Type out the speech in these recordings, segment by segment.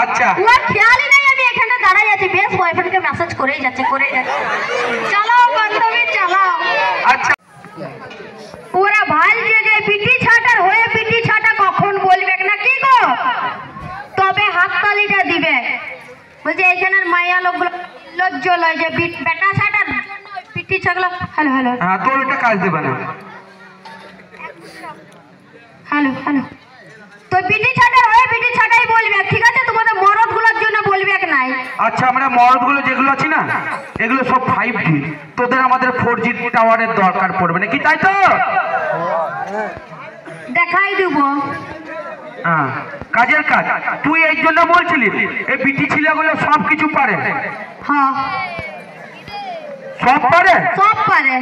আচ্ছা ওর খেয়ালই নাই আমি এখানে দাঁড়াই আছি, বেশ বয়ফ্রেন্ডকে মেসেজ করেই যাচ্ছে। চলো বান্ধবী চলো। আচ্ছা ওরা ভাই যে পিটি ছাটার হয়ে পিটি ছাটা কখন বলবে না কি গো, তবে হাততালিটা দিবে। বলছে এইখানের মাইয়া লোকগুলো লজ্জ লয় যে বেটা ছাটার পিটি ছাগলা। হ্যালো হ্যালো হ্যাঁ তোর এটা কাজ দেবে না। হ্যালো হ্যালো তো পিটি ছাটার হয়ে পিটি ছাটাই বলবে, ঠিক আছে? তোমাদের মরদ গুলোর জন্য বলবে নাই। আচ্ছা আমরা মরদ গুলো যেগুলো আছি না এগুলো সব 5G, তোদের আমাদের 4G টাওয়ারের দরকার পড়বে নাকি, তাই তো? দেখাই দেব। হ্যাঁ কাজের কাজ। তুই এই জন্য বলছিলি এই বিটি ছেলেগুলো সব কিছু পারে? হ্যাঁ সব পারে, সব পারে।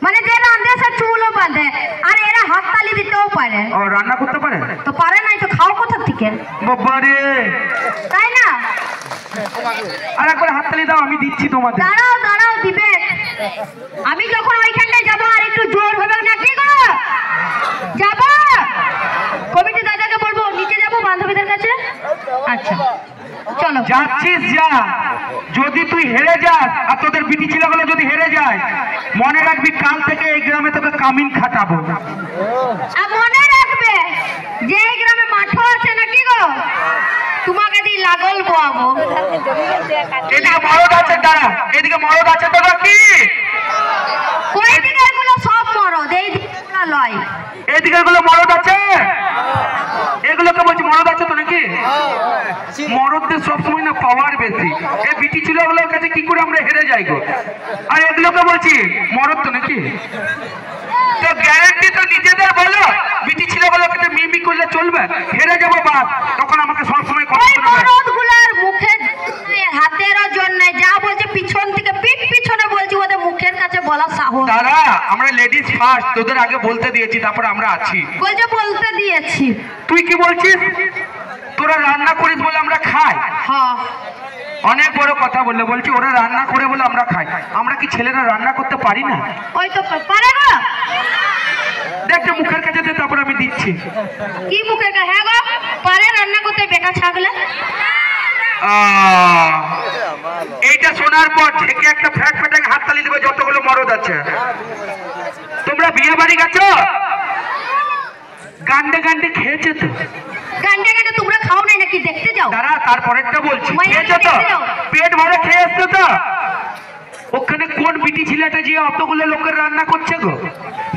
মানে যে রাঁধে সে চুলও বাঁধে, আর এরা হাততালি দিতেও পারে। ও রান্না করতে পারে? তো পারে নাই তো খাও কোথা থেকে? বাবারে, তাই না? আর একবার হাততালি দাও, আমি দিচ্ছি তোমাদের। দাঁড়াও দাঁড়াও দিবে। আমি যখন ওইখানটায় যাবো আর একটু জোর হবে না, কি গো? যাবো কমিটি দাদাকে বলবো নিচে যাবো বান্ধবীদের কাছে। আচ্ছা চলো। যাচ্ছিস যা, যদি তুই হেরে যাস আর তোদের বিটি ছেলেগুলো যদি হেরে যায় মনে রাখবি কাল থেকে এই গ্রামে তোকে কামিন খাটাবো। আর মনে রাখবে যে এই গ্রামে মাঠও আছে নাকি গো, তোমাকে দিয়ে লাগল বোয়াবো। এদিকে মরদ আছে, দাঁড়া, এদিকে মরদ আছে তো নাকি? ওই দিকে এগুলো সব মরদ, এই দিকে লয়। এদিকে এগুলো মরদ আছে, এগুলোকে বলছি মরদ আছে তো নাকি? মরদদের সবসময় না পাওয়ার বেশি, এই বিটি ছেলেগুলোর কাছে কি করে আমরা হেরে যাই গো? আর এগুলোকে বলছি মরদ তো নাকি? তো গ্যারান্টি তো নিজেদের বলো, বিটি ছেলেগুলোর কাছে মিমি করলে চলবে? হেরে যাবো বাপ, তখন আমাকে সবসময় কথা বলবে। মরদগুলোর মুখে হাতেরও জন্য যা বলছে পিছন থেকে পিঠ পিছনে বলছি, ওদের মুখের কাছে বলা সাহস। দাদা আমরা লেডিস ফার্স্ট, তোদের আগে বলতে দিয়েছি তারপর আমরা আছি। বলছে বলতে দিয়েছি। তুই কি বলছিস? তোরা রান্না করিস বলে আমরা খাই? হ্যাঁ অনেক বড় কথা বললে, বলছি ওরা রান্না করে বলে আমরা খাই। আমরা কি ছেলেরা রান্না করতে পারি না? ওই তো পারে গো। দেখতে মুখের কাছে দে, তারপর আমি দিচ্ছি। কি মুখের কাছে? হ্যাঁ গো পারে রান্না করতে, বেকা ছাগলে। এইটা শোনার পর থেকে একটা ফ্যাট ফ্যাটাকে হাততালি দেবে যতগুলো মরদ আছে। তোমরা বিয়ে বাড়ি গেছো? গান্ডে গান্ডে খেয়েছে তো? গান্ডে গান্ডে তোমরা খাও নাই নাকি? দেখতে যাও। দাঁড়া তারপরেরটা বলছি, খেয়েছো তো? দেখতে যাও। পেট ভরে খেয়ে এসছো তো? ওখানে কোন বিটি ছেলেটা যে অতগুলো লোকের রান্না করছে গো?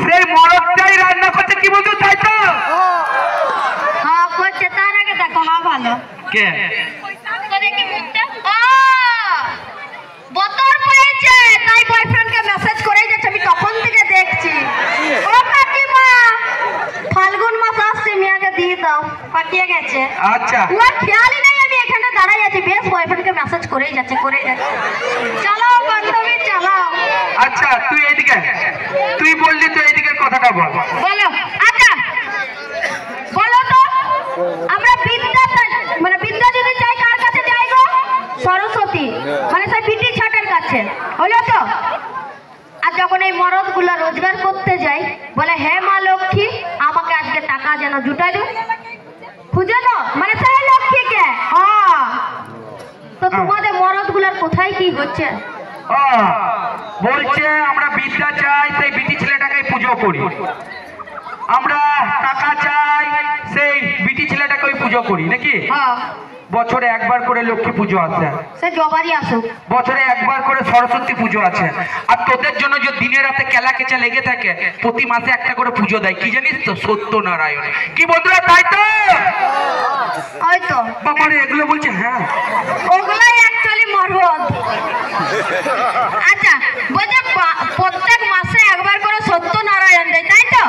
সেই মরদটাই রান্না করছে, কি বলতো, তাই তো? হ্যাঁ করছে, তার আগে দেখো। হ্যাঁ ভালো। কে? দেখি মুখটা। বতর পড়েছে তাই বয়ফ্রেন্ডকে মেসেজ করেই যাচ্ছে, আমি তখন থেকে দেখছি। ও কাকিমা ফাল্গুন মাস আসছে, মিয়াকে দিয়ে দাও, পাঠিয়ে গেছে। আচ্ছা ওর খেয়ালই নাই আমি এখানে দাঁড়াই আছি, বেশ বয়ফ্রেন্ডকে মেসেজ করেই যাচ্ছে। চলো বান্ধবী চলো। আচ্ছা তুই এইদিকে, তুই বললি তো এইদিকের কথাটা বল। বলো। আচ্ছা বলো তো, আমরা বিদ্যা মানে বিদ্যা যদি চাই কার কাছে যাই গো? সরস্বতী, মানে সেই পিটি ছাটের কাছে, হলো তো? আর যখন এই মরদ গুলা রোজগার করতে যাই বলে হে মা লক্ষ্মী আমাকে আজকে টাকা যেন জুটাই দেবে, খুঁজে তো, মানে সেই লক্ষ্মীকে। হ্যাঁ তো তোমাদের মরদ গুলার কোথায় কি হচ্ছে? বলছে আমরা বিদ্যা চাই সেই বিটি ছেলেটাকে পুজো করি, আমরা টাকা চাই সেই বিটি ছেলেটাকে পুজো করি নাকি? হ্যাঁ বছরে একবার করে লক্ষ্মী পুজো আছে, সে জবারই আসুক। বছরে একবার করে সরস্বতী পুজো আছে। আর তোদের জন্য যে দিনে রাতে কেলা কেচা লেগে থাকে, প্রতি মাসে একটা করে পুজো দেয়, কি জানিস তো? সত্যনারায়ণ। কি বন্ধুরা তাই তো? হয়তো বাবারে এগুলো বলছে। হ্যাঁ ওগুলাই অ্যাকচুয়ালি মরদ। আচ্ছা বলছে প্রত্যেক মাসে একবার করে সত্যনারায়ণ দেয়, তাই তো?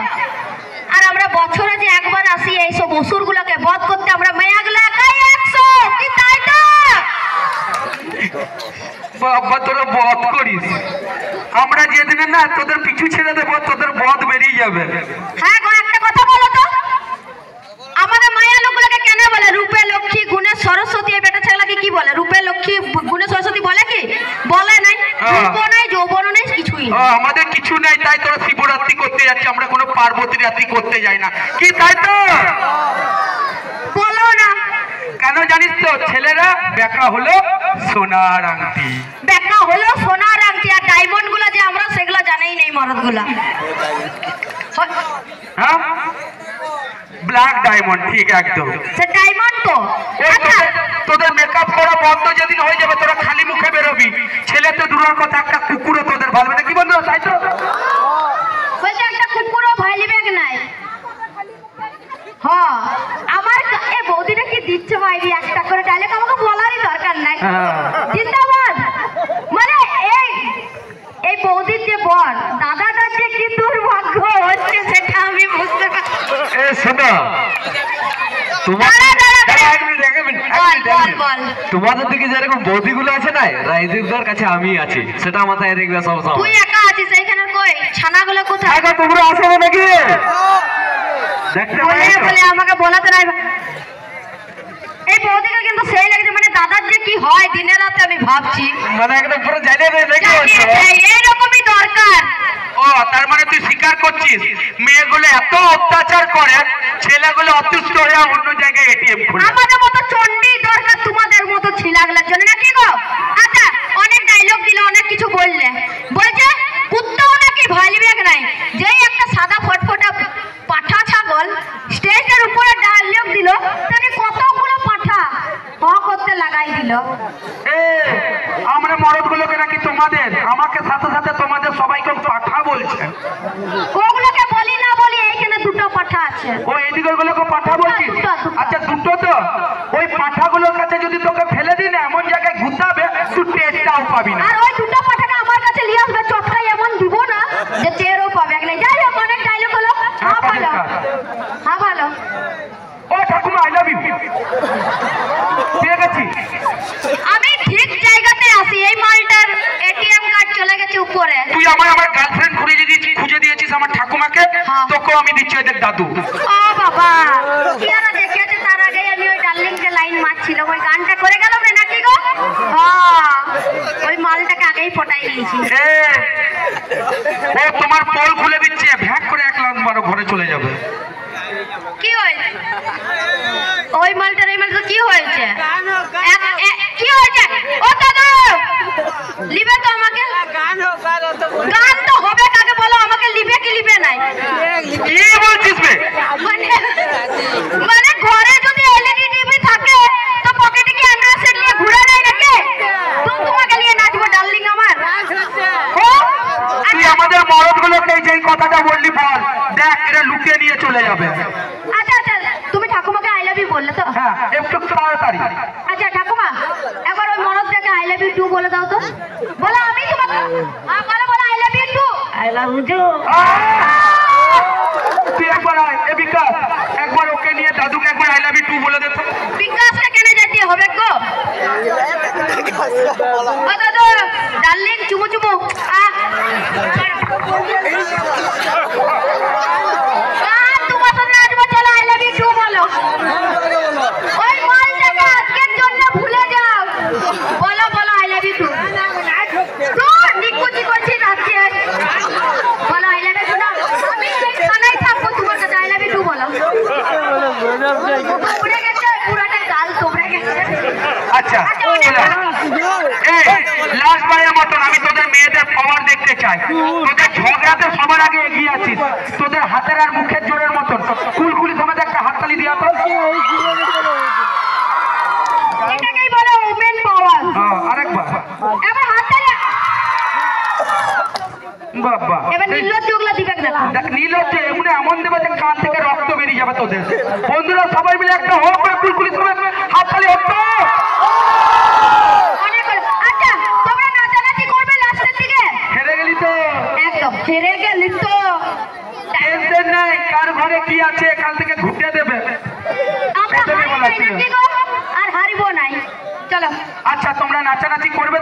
আর আমরা বছরে যে একবার আসি এইসব অসুর গুলোকে বধ করতে, আমরা মেয়াগুলো একাই 100, কি তাই তো? বাবা তোরা বধ করিস, আমরা যেদিনে না তোদের পিছু ছেড়ে দেবো তোদের বধ বেরিয়ে যাবে। হ্যাঁ গো একটা কথা বলো তো, আমাদের মায়া লোকগুলোকে কেন বলে রূপে লক্ষ্মী গুণে সরস্বতী? এই বেটা ছেলেকে কি বলে? রূপে লক্ষ্মী গুণে সরস্বতী বলে কি? বলে নাই। রূপ নাই, যৌবন নাই, কিছুই না। আমাদের কিছু নাই, তাই তোরা শিবরাত্রি করতে যাচ্ছি, আমরা কোনো পার্বতী রাত্রি করতে যাই না, কি তাই তো? বলো না। কেন জানিস তো? ছেলেরা বেকা হলো সোনার আংটি, বেকা হলো সোনার আংটি, আর ডায়মন্ড গুলো যে আমরা সেগুলো জানেই নেই মরদ গুলা। হ্যাঁ ব্ল্যাক ডায়মন্ড, ঠিক একদম। সে ডায়মন্ড তো। আচ্ছা তোদের মেকআপ করা বন্ধ যেদিন হয়ে যাবে তোরা খালি মুখে বেরোবি, ছেলে তো দূরের কথা একটা কুকুরও তোদের ভালবে না, কি বন্ধু? তাই তো বলছে একটা কুকুরও ভাইলি ব্যাগ নাই। হ্যাঁ আমার এই বৌদিটা কি দিচ্ছে বাইরে একটা করে ডায়লগ, আমাকে বলারই দরকার নাই। জিন্দাবাদ। মানে এই বৌদির যে বর দাদাটার যে কি দুর্ভাগ্য হচ্ছে সেটা আমি বুঝতে পারছি। এ শোনো, তোমাদের দিকে যেরকম বৌদিগুলো আছে না, রাইজুকদার কাছে আমি আছি, সেটা মাথায় রেখে সব সময়। তুই একা আছিস এইখানে, কই ছানাগুলো কোথায়? তোমরা আসো নাকি দেখতে বলে আমাকে বলাতে নাই। এই বৌদিকে কিন্তু সেই লাগছে, মানে দাদার যে কি হয় দিনে রাতে আমি ভাবছি, মানে একদম পুরো জানিয়ে দেয় নাকি? এইরকমই দরকার। ও তার মানে তুই স্বীকার করছিস মেয়েগুলো এত অত্যাচার করে, ছেলেগুলো অতুষ্ট হয়ে অন্য জায়গায় এটিএম খুলে। আমাদের মতো চন্ডী দরকার তোমাদের মতো ছিলাগুলোর জন্য, নাকি গো? আচ্ছা অনেক ডায়লগ দিলে, অনেক কিছু বললে, বলছে কুত্তাও নাকি ভাইলি ব্যাগ নাই। যেই একটা সাদা ফটফটা পাঠা ছাগল স্টেজের উপরে ডায়লগ দিল, তাহলে কতগুলো পাঠা হ করতে লাগাই দিল। আমরা মরদগুলোকে নাকি তোমাদের, আমাকে সাথে সাথে তোমাদের সবাইকে পাঠা বলছে। ওগুলোকে বলি না বলি এইখানে দুটো পাঠা আছে। ও এদিকের গুলোকে পাঠা বলছিস? দুটো। আচ্ছা দুটো তো, ওই পাঠাগুলোর কাছে যদি তোকে ফেলে দিই না এমন জায়গায় ঘুরতাবে তুই টেরটাও পাবি না। আর ওই দুটো পাঠাকে আমার কাছে নিয়ে আসবে, চটকাই এমন দিব না যে টেরও পাবে না। যাই হোক অনেক ডায়লগ হলো। হ্যাঁ ভালো, হ্যাঁ ভালো। ও ঠাকুমা আই লাভ ইউ, পেয়ে গেছি। আমি ঠিক জায়গাতে আছি, এই মালটার এটিএম কার্ড চলে গেছে উপরে। তুই আমার গার্লফ্রেন্ড খুঁজে দিয়েছিস আমার ঠাকুমাকে, তোকেও আমি দিচ্ছি ওদের দাদু। ও বাবা, কি আর দেখেছে তার আগে আমি ওই ডার্লিংকে লাইন মারছিল, ওই গানটা করে গেল রে নাকি গো? হ্যাঁ ওই মালটাকে আগেই পটাই নিয়েছি। ও তোমার পোল খুলে দিচ্ছে, ভ্যাক করে 1 লাখ মারো, ঘরে চলে যাবে। কি হয়েছে ওই মালটার? এই মালটা কি হয়েছে? কি হয়েছে? ও দাদু লিবে তো আমাকে? গান তো হবে, কাকে বলো আমাকে লিবে কি লিবে নাই? কি বলছিস বে? মানে ঘরে যদি এলইডি টিভি থাকে তো পকেটে কি অ্যান্ড্রয়েড সেট নিয়ে ঘুরে নেয় নাকি? তোমাকে নিয়ে নাচবো ডার্লিং আমার? ও তুই আমাদের মরদগুলোকে যেই কথাটা বললি বল, দেখ এরা লুকিয়ে নিয়ে চলে যাবে। আচ্ছা আচ্ছা, তুমি ঠাকুমাকে আই লাভ ইউ বললে তো? হ্যাঁ একটু তাড়াতাড়ি। আচ্ছা ঠাকুমা একবার ওই মরদটাকে আই লাভ ইউ টু বলে দাও তো। বলো আমি তোমাকে, বলো বলো I love you too. I love you too. তুই একবার আয়, এ বিকাশ একবার ওকে নিয়ে দাদুকে একবার আই লাভ ইউ টু বলে দে তো। বিকাশটা কেন যেতে হবে গো? ও দাদু ডার্লিং চুমু চুমু। তোমার সাথে নাচবো, চলো আই লাভ ইউ টু বলো। ওই মালটাকে আজকের জন্য ভুলে যাও, বলো বলো আই লাভ ইউ টু। নিকুচি করছি রাত্রে, বলো আই লাভ ইউ টু। আমি এখানেই থাকবো তোমার কাছে, আই লাভ ইউ টু বলো। তোমরা গেছে পুরাটা গাল তোমরা গেছে। আচ্ছা লাস্ট বারের মতন আমি তোদের মেয়েদের পাওয়ার দেখতে চাই। তোদের ঝগড়াতে সবার আগে এগিয়ে আছিস, তোদের হাতের আর মুখের জোরের মতন কুলকুলি সমাজ একটা হাততালি দিয়া তো। এটাকেই বলে ওমেন পাওয়ার। আরেকবার এবার হাততালি। বাবা এবার নির্লজ্জগুলো দিবে দেখো। দেখ নীলজ্জ এমন দেবে যে কান থেকে রক্ত বেরিয়ে যাবে তোদের। বন্ধুরা সবাই মিলে একটা হোক করে কুলকুলি সমাজ হাততালি হোক তো। আচ্ছা তোমরা নাচানাচি করবে লাস্টের দিকে? হেরে গেলি তো? একদম হেরে গেলি তো। টেনশন নাই, কার ঘরে কি আছে কাল থেকে ঘুটে দেবে। আমরা হারি নাই নাকি গো? আর হারিবো নাই, চলো। আচ্ছা তোমরা নাচানাচি করবে